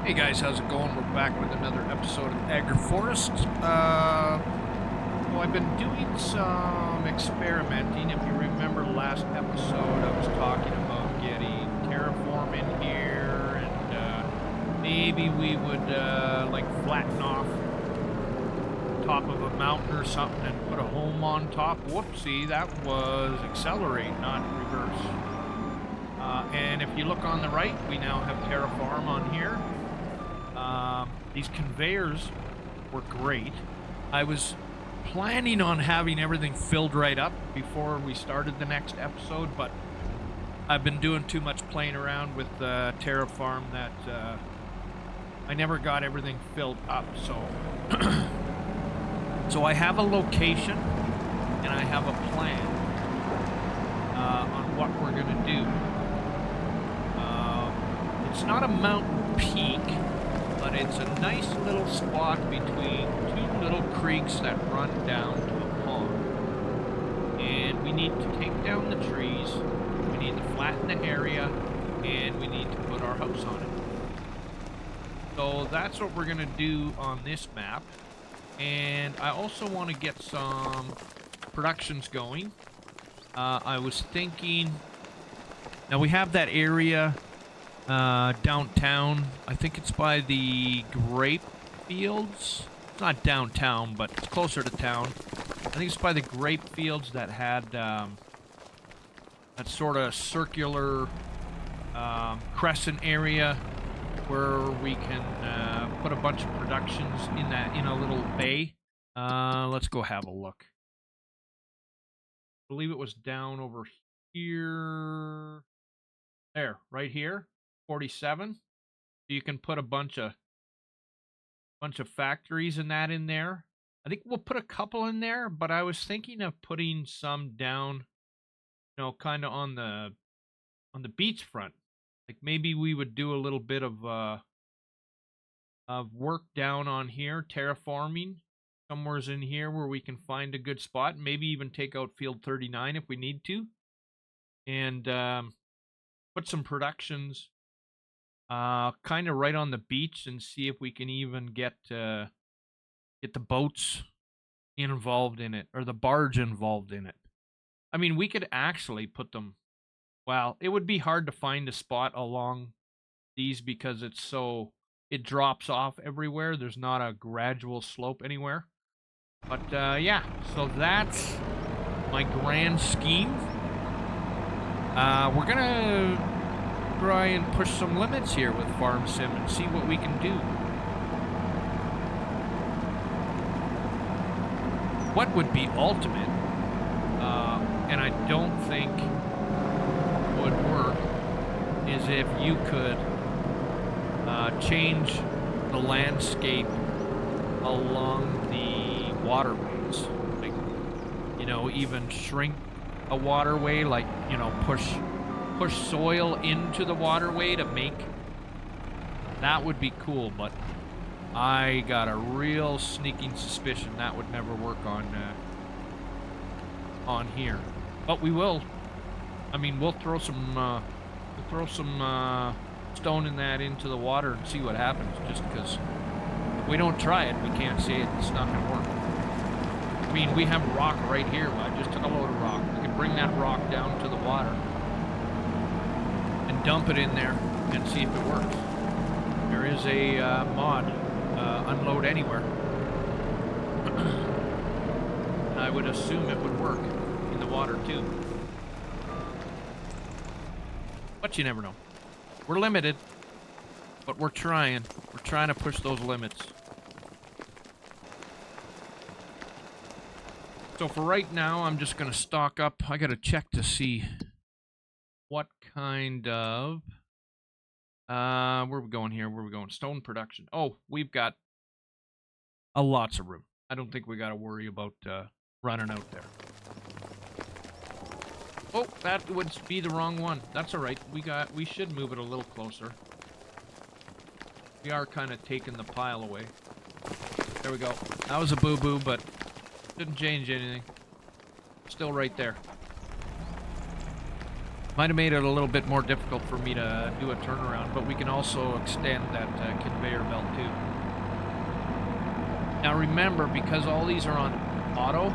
Hey guys, how's it going? We're back with another episode of Agroforest. Well, I've been doing some experimenting. If you remember last episode, I was talking about getting terraform in here, and maybe we would like flatten off top of a mountain or something and put a home on top. Whoopsie, that was accelerate, not reverse. And if you look on the right, we now have terraform on here. These conveyors were great. I was planning on having everything filled right up before we started the next episode, but I've been doing too much playing around with terraform that I never got everything filled up. So I have a location and I have a plan on what we're gonna do. It's not a mountain peak, but it's a nice little spot between two little creeks that run down to a pond. And we need to take down the trees, we need to flatten the area, and we need to put our house on it. So that's what we're going to do on this map. And I also want to get some productions going. I was thinking, now we have that area downtown. I think it's by the grape fields. It's not downtown, but it's closer to town. I think it's by the grape fields that had that sort of circular crescent area where we can put a bunch of productions in a little bay. Let's go have a look. I believe it was down over here. There, right here. 47. So you can put a bunch of factories and that in there. I think we'll put a couple in there, but I was thinking of putting some down, you know, kind of on the beachfront. Like maybe we would do a little bit of work down on here, terraforming somewhere's in here where we can find a good spot. Maybe even take out field 39 if we need to, and put some productions kind of right on the beach and see if we can even get the boats involved in it, or the barge involved in it. I mean, we could actually put them, well, it would be hard to find a spot along these because it drops off everywhere. There's not a gradual slope anywhere. But yeah, so that's my grand scheme. We're gonna try and push some limits here with Farm Sim and see what we can do. What would be ultimate, and I don't think would work, is if you could change the landscape along the waterways. Like, you know, even shrink a waterway, like, you know, push soil into the waterway to make that. Would be cool, but I got a real sneaking suspicion that would never work on here. But we will. I mean, we'll throw some stone in that into the water and see what happens, just because if we don't try it, we can't see it. It's not gonna work. I mean, we have rock right here. I just took a load of rock. We can bring that rock down to the water and dump it in there and see if it works. There is a mod, unload anywhere. And I would assume it would work in the water too. But you never know. We're limited, but we're trying. We're trying to push those limits. So for right now, I'm just going to stock up. I got to check to see what kind of where are we going here? Where are we going? Stone production. Oh, we've got lots of room. I don't think we got to worry about running out there. Oh, that would be the wrong one. That's all right. We should move it a little closer. We are kind of taking the pile away. There we go. That was a boo-boo, but didn't change anything. Still right there. Might have made it a little bit more difficult for me to do a turnaround, but we can also extend that conveyor belt too. Now remember, because all these are on auto,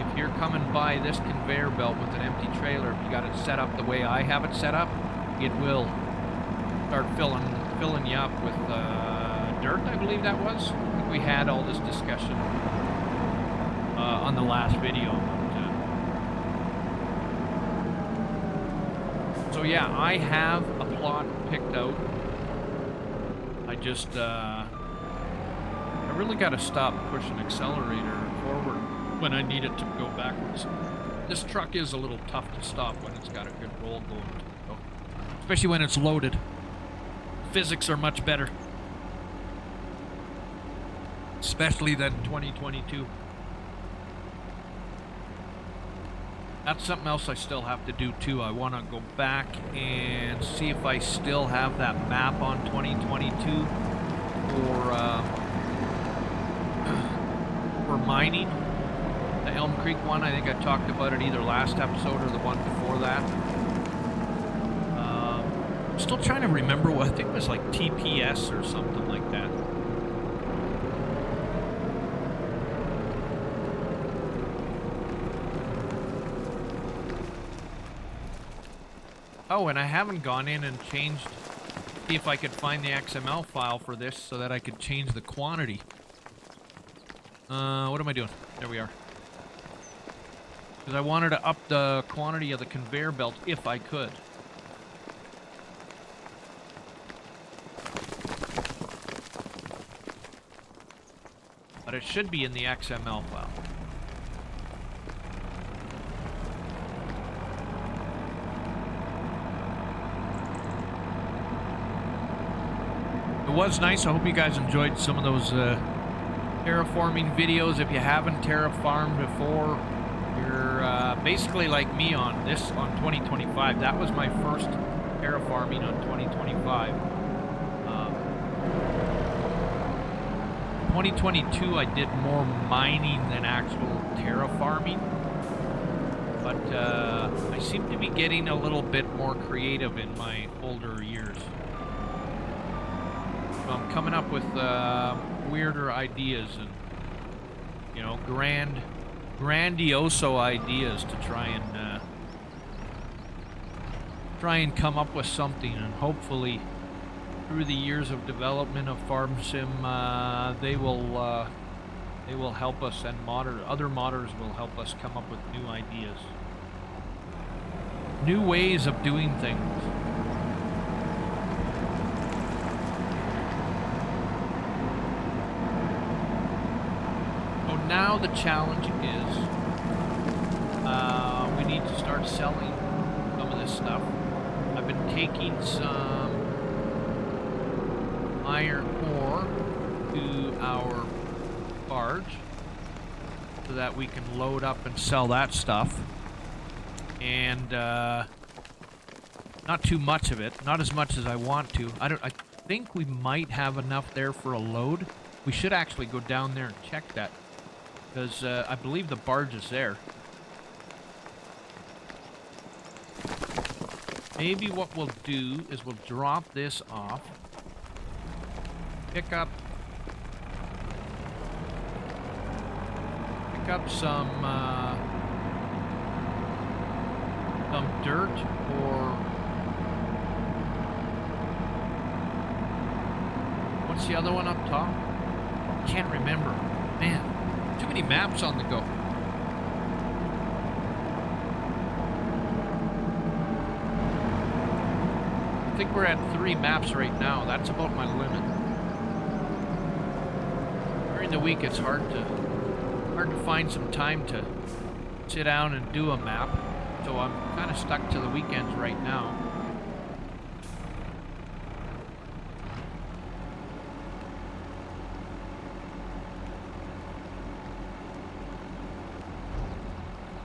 if you're coming by this conveyor belt with an empty trailer, if you got it set up the way I have it set up, it will start filling you up with dirt, I believe that was. I think we had all this discussion on the last video. So yeah, I have a plot picked out. I just, I really got to stop pushing accelerator forward when I need it to go backwards. This truck is a little tough to stop when it's got a good roll going, so, especially when it's loaded. Physics are much better, especially than 2022. That's something else I still have to do too. I want to go back and see if I still have that map on 2022 for mining. The Elm Creek one, I think I talked about it either last episode or the one before that. I'm still trying to remember what, I think it was like TPS or something like that. Oh, and I haven't gone in and changed, see if I could find the XML file for this so that I could change the quantity. What am I doing? There we are. Because I wanted to up the quantity of the conveyor belt if I could. But it should be in the XML file. It was nice. I hope you guys enjoyed some of those terraforming videos. If you haven't terraformed before, you're basically like me on 2025. That was my first terraforming on 2025. 2022 I did more mining than actual terraforming, but I seem to be getting a little bit more creative in my older years. So I'm coming up with weirder ideas and, you know, grandioso ideas to try and come up with something, and hopefully through the years of development of Farm Sim, they will help us, and other modders will help us come up with new ideas, new ways of doing things. Now the challenge is we need to start selling some of this stuff. I've been taking some iron ore to our barge so that we can load up and sell that stuff. And not too much of it, not as much as I want to. I think we might have enough there for a load. We should actually go down there and check that, because I believe the barge is there. Maybe what we'll do is we'll drop this off, pick up some dirt, or what's the other one up top? Can't remember. Man. Too many maps on the go. I think we're at 3 maps right now. That's about my limit. During the week, it's hard to find some time to sit down and do a map. So I'm kind of stuck to the weekends right now.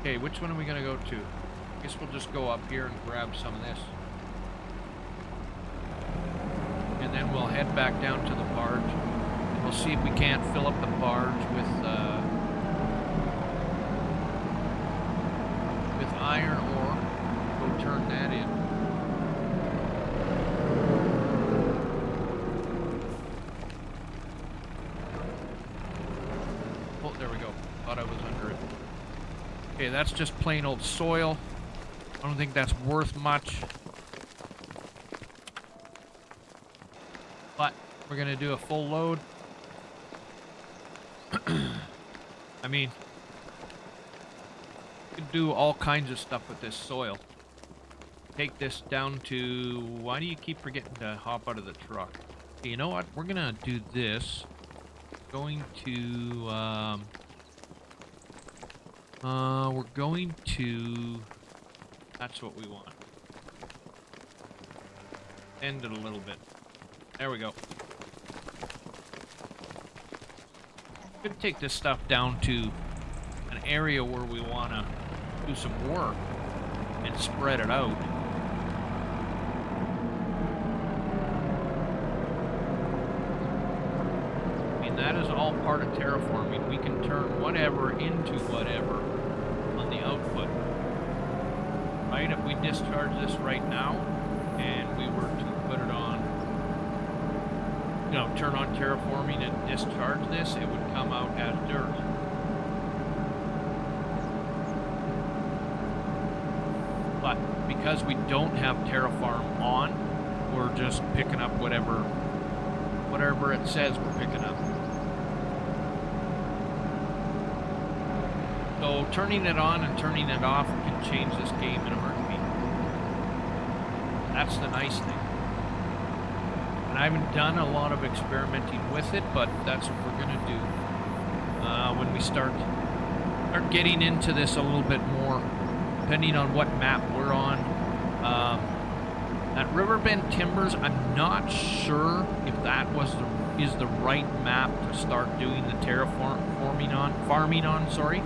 Okay, which one are we going to go to? I guess we'll just go up here and grab some of this. And then we'll head back down to the barge. And we'll see if we can't fill up the barge with iron ore. Go turn that in. thought I was under it. Okay, that's just plain old soil. I don't think that's worth much. But we're gonna do a full load. I mean, you can do all kinds of stuff with this soil. Take this down to... Why do you keep forgetting to hop out of the truck? Okay, you know what? We're gonna do this. Going to... we're going to... That's what we want. End it a little bit. There we go. Could take this stuff down to an area where we want to do some work and spread it out. I mean, that is all part of terraforming. We can turn whatever into whatever on the output. Right? If we discharge this right now and we were to put it on, you know, turn on terraforming and discharge this, it would come out as dirt. But because we don't have terraform on, we're just picking up whatever it says we're picking up. So turning it on and turning it off can change this game in a heartbeat. That's the nice thing. And I haven't done a lot of experimenting with it, but that's what we're gonna do when we start getting into this a little bit more, depending on what map we're on. At Riverbend Timbers, I'm not sure if that is the right map to start doing the farming on. Sorry,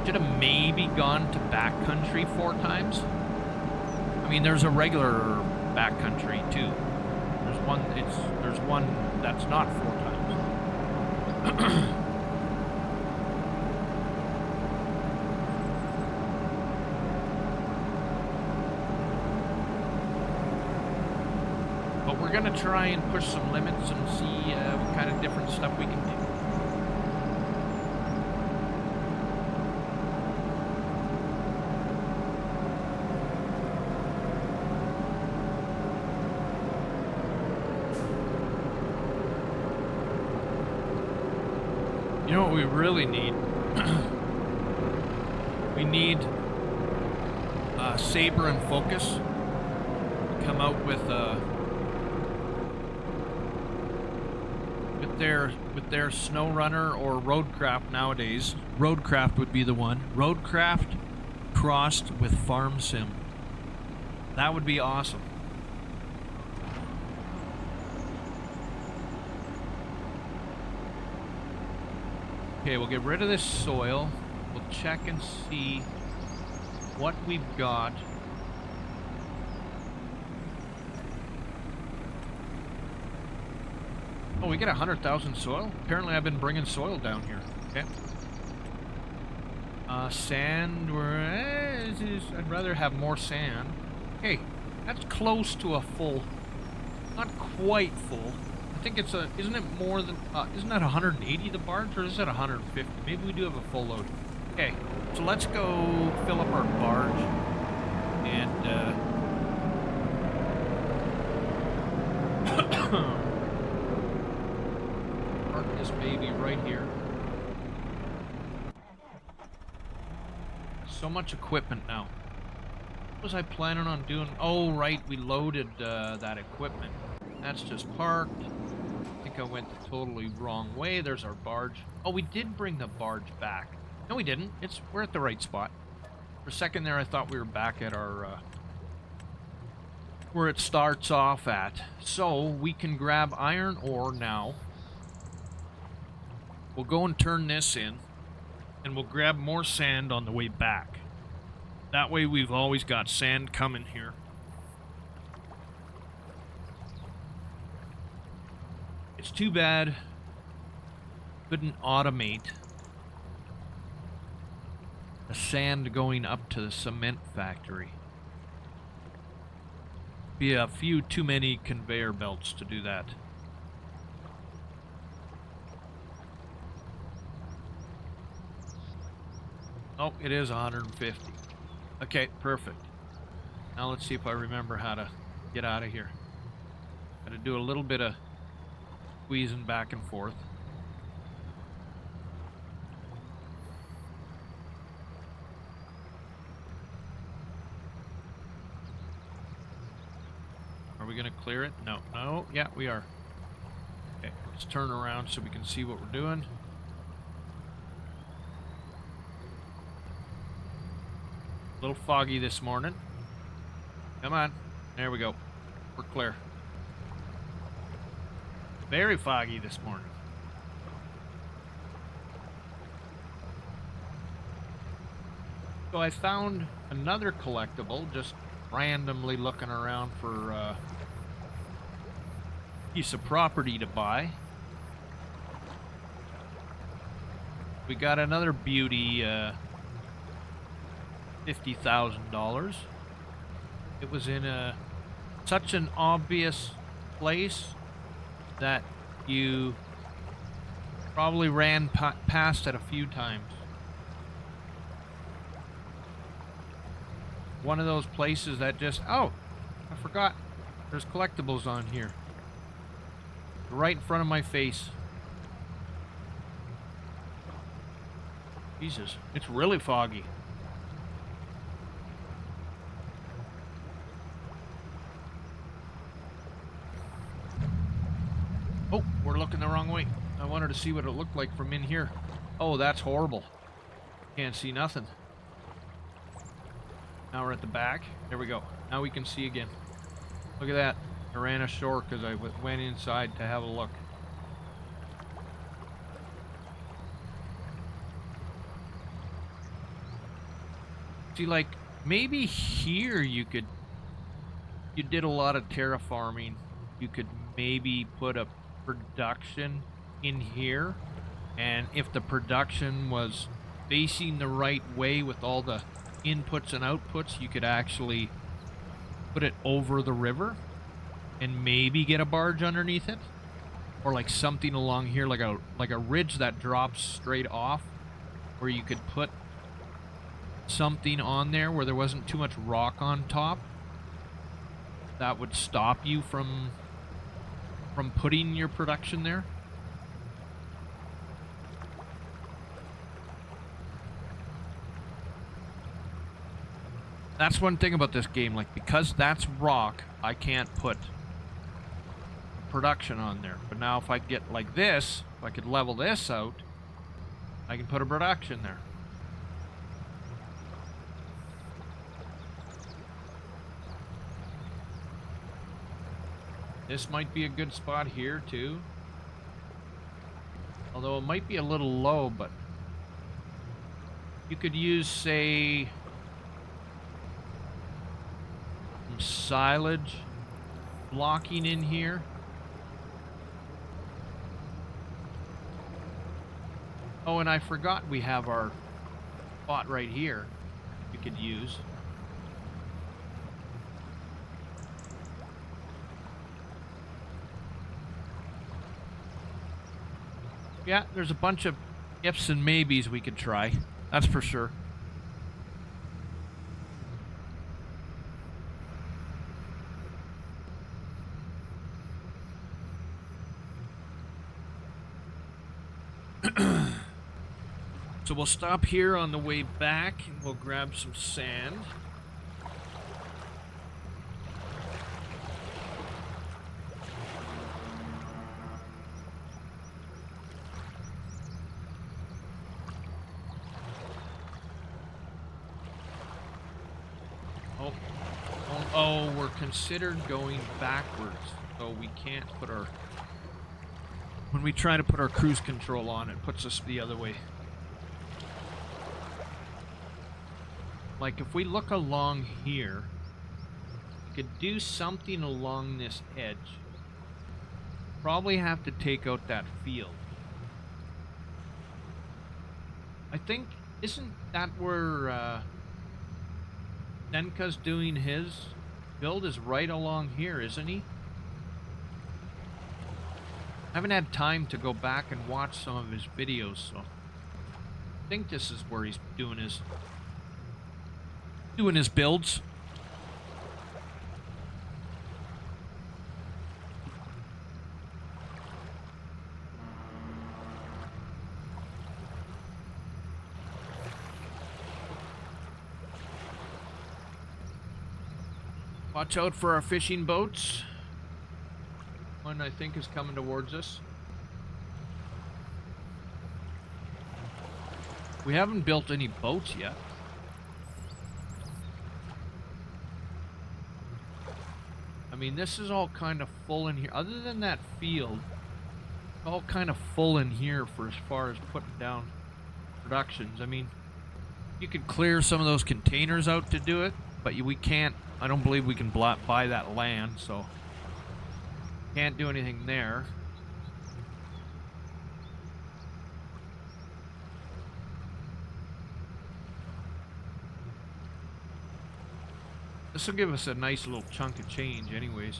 should have maybe gone to backcountry 4 times. I mean, there's a regular backcountry too. There's one that's not 4 times. But we're gonna try and push some limits and see what kind of different stuff we can do. You know what we really need? We need Saber and Focus to come out with their SnowRunner or Roadcraft nowadays. Roadcraft would be the one. Roadcraft crossed with Farm Sim. That would be awesome. Okay, we'll get rid of this soil. We'll check and see what we've got. Oh, we get 100,000 soil? Apparently I've been bringing soil down here. Okay. Sand, I'd rather have more sand. Hey, that's close to a full, not quite full. I think it's isn't it more than, isn't that 180 the barge, or is that 150? Maybe we do have a full load. Okay, so let's go fill up our barge and, park this baby right here. So much equipment now. What was I planning on doing? Oh, right, we loaded that equipment. That's just parked. I think I went the totally wrong way. There's our barge. Oh, we did bring the barge back. No, we didn't. We're at the right spot. For a second there, I thought we were back at our where it starts off at. So we can grab iron ore now. We'll go and turn this in, and we'll grab more sand on the way back. That way we've always got sand coming here. It's too bad couldn't automate the sand going up to the cement factory. Be a few too many conveyor belts to do that. Oh, it is 150. Okay, perfect. Now let's see if I remember how to get out of here. Got to do a little bit of squeezing back and forth. Are we going to clear it? No. No. Yeah, we are. Okay, let's turn around so we can see what we're doing. A little foggy this morning. Come on. There we go. We're clear. Very foggy this morning. So I found another collectible, just randomly looking around for a piece of property to buy. We got another beauty, $50,000. It was in such an obvious place that you probably ran past it a few times. One of those places that just, oh, I forgot. There's collectibles on here. Right in front of my face. Jesus, it's really foggy. Oh, we're looking the wrong way. I wanted to see what it looked like from in here. Oh, that's horrible. Can't see nothing. Now we're at the back. There we go. Now we can see again. Look at that. I ran ashore because I went inside to have a look. See, like, maybe here you did a lot of terraforming. You could maybe put a production in here. And if the production was facing the right way with all the inputs and outputs, you could actually put it over the river and maybe get a barge underneath it, or like something along here, like a ridge that drops straight off, where you could put something on there where there wasn't too much rock on top. That would stop you from putting your production there. That's one thing about this game, like, because that's rock, I can't put production on there. But now if I get like this, if I could level this out, I can put a production there. This might be a good spot here too. Although it might be a little low, but you could use, say, some silage blocking in here. Oh, and I forgot we have our spot right here we could use. Yeah, there's a bunch of ifs and maybes we could try. That's for sure. So we'll stop here on the way back and we'll grab some sand. Oh, we're considered going backwards, so we can't put our... When we try to put our cruise control on, it puts us the other way. Like, if we look along here, we could do something along this edge. Probably have to take out that field. I think, isn't that where Senka's doing his build, is right along here, isn't he? I haven't had time to go back and watch some of his videos, so think this is where he's doing his builds. Watch out for our fishing boats. One, I think, is coming towards us. We haven't built any boats yet. I mean, this is all kind of full in here. Other than that field, it's all kind of full in here for as far as putting down productions. I mean, you could clear some of those containers out to do it, but we can't. I don't believe we can buy that land, so can't do anything there. This will give us a nice little chunk of change anyways.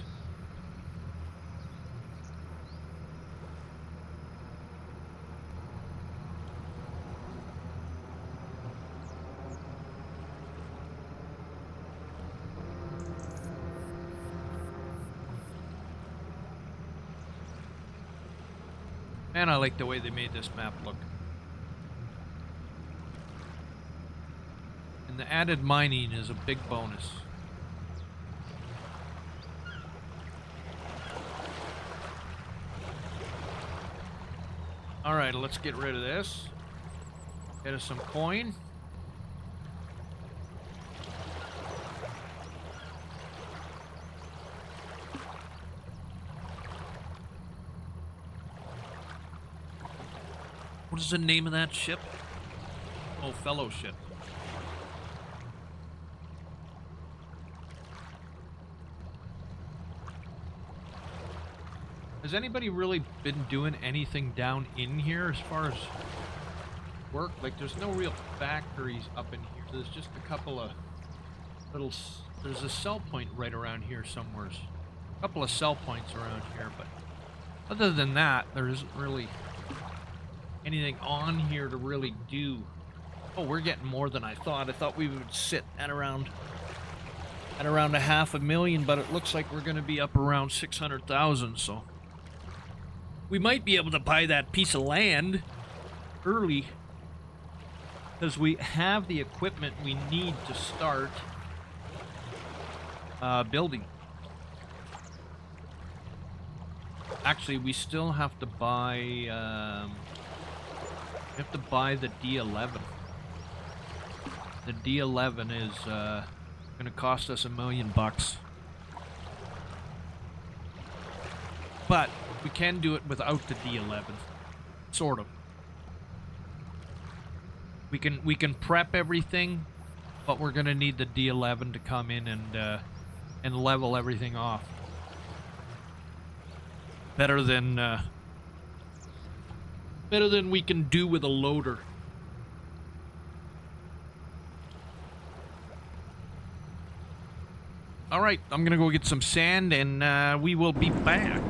And I like the way they made this map look. And the added mining is a big bonus. Alright, let's get rid of this. Get us some coin. What is the name of that ship? Oh, Fellowship. Has anybody really been doing anything down in here as far as work? Like, there's no real factories up in here. There's just a couple of little... There's a sell point right around here somewhere. A couple of sell points around here, but other than that, there isn't really anything on here to really do. Oh, we're getting more than I thought. I thought we would sit at around a 500,000, but it looks like we're going to be up around 600,000, so we might be able to buy that piece of land early because we have the equipment we need to start building. Actually, we still have to buy the D11. The D11 is going to cost us $1 million. But we can do it without the D11, sort of. We can prep everything, but we're going to need the D11 to come in and level everything off. Better than we can do with a loader. Alright, I'm gonna go get some sand and we will be back.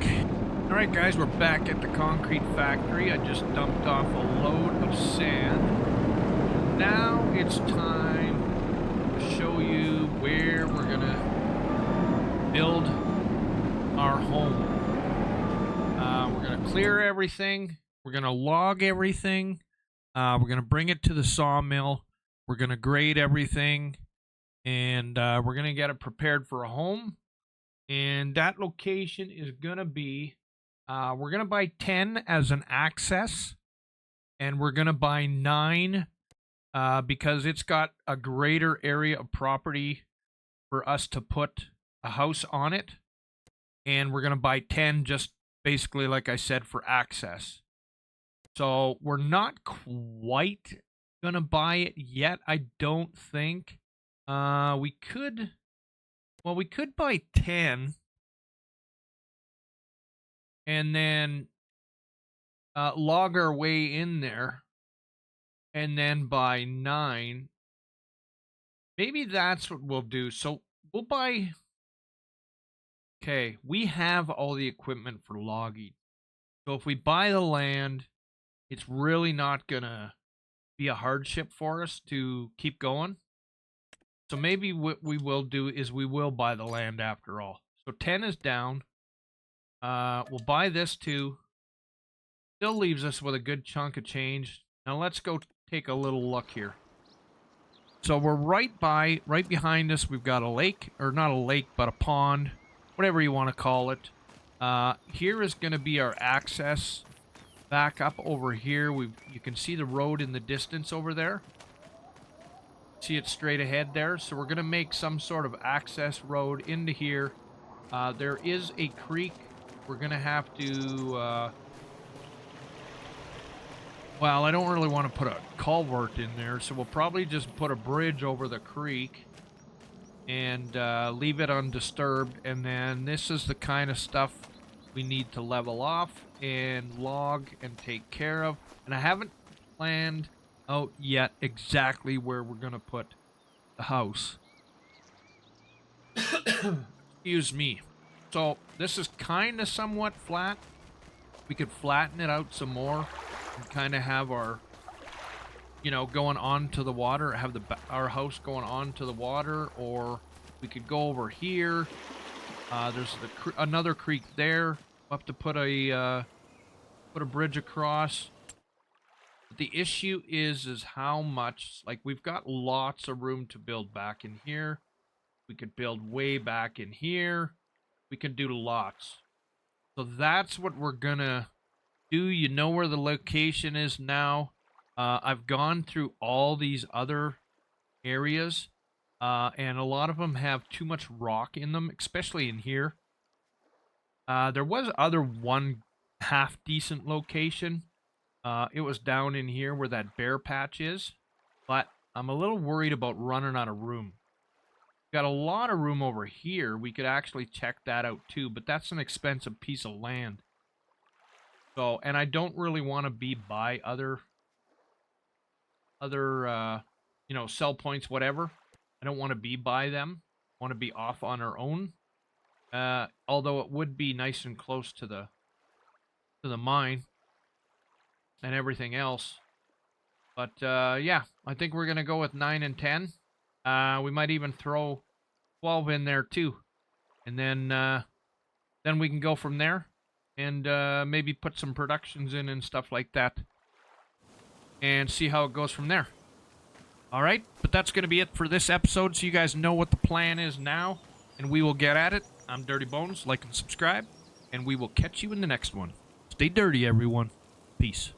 Alright guys, we're back at the concrete factory. I just dumped off a load of sand. Now it's time to show you where we're gonna build our home. We're gonna clear everything. We're gonna log everything. We're gonna bring it to the sawmill. We're gonna grade everything. And we're going to get it prepared for a home. And that location is going to be, we're going to buy 10 as an access. And we're going to buy 9 because it's got a greater area of property for us to put a house on it. And we're going to buy 10 just basically, like I said, for access. So we're not quite going to buy it yet, I don't think. We could buy 10 and then log our way in there and then buy 9. Maybe that's what we'll do. So we'll buy... Okay, we have all the equipment for logging. So if we buy the land, it's really not gonna be a hardship for us to keep going. So maybe what we will do is we will buy the land after all. So 10 is down. We'll buy this too. Still leaves us with a good chunk of change. Now let's go take a little look here. So we're right behind us, we've got a lake, or not a lake, but a pond, whatever you want to call it. Here is going to be our access back up over here. You can see the road in the distance over there. See it straight ahead there. So we're going to make some sort of access road into here. There is a creek. We're going to have to... well, I don't really want to put a culvert in there, so we'll probably just put a bridge over the creek and leave it undisturbed. And then this is the kind of stuff we need to level off and log and take care of. And I haven't planned out yet exactly where we're going to put the house. Excuse me. So this is kind of somewhat flat. We could flatten it out some more and kind of have our, you know, going onto the water, have our house going onto the water, or we could go over here. There's another creek there. We'll have to put a bridge across. But the issue is how much, like, we've got lots of room to build back in here. We could build way back in here. We can do lots. So that's what we're gonna do. You know where the location is now. I've gone through all these other areas, and a lot of them have too much rock in them, especially in here. There was one half decent location. It was down in here where that bear patch is, but I'm a little worried about running out of room. Got a lot of room over here. We could actually check that out too, but that's an expensive piece of land. So, and I don't really want to be by other you know, sell points, whatever. I don't want to be by them. I want to be off on our own. Although it would be nice and close to the mine and everything else. But yeah, I think we're gonna go with 9 and 10. We might even throw 12 in there too, and then we can go from there, and maybe put some productions in and stuff like that, and see how it goes from there. All right, but that's gonna be it for this episode. So you guys know what the plan is now, and we will get at it. I'm Dirty Bones. Like and subscribe, and we will catch you in the next one. Stay dirty, everyone. Peace.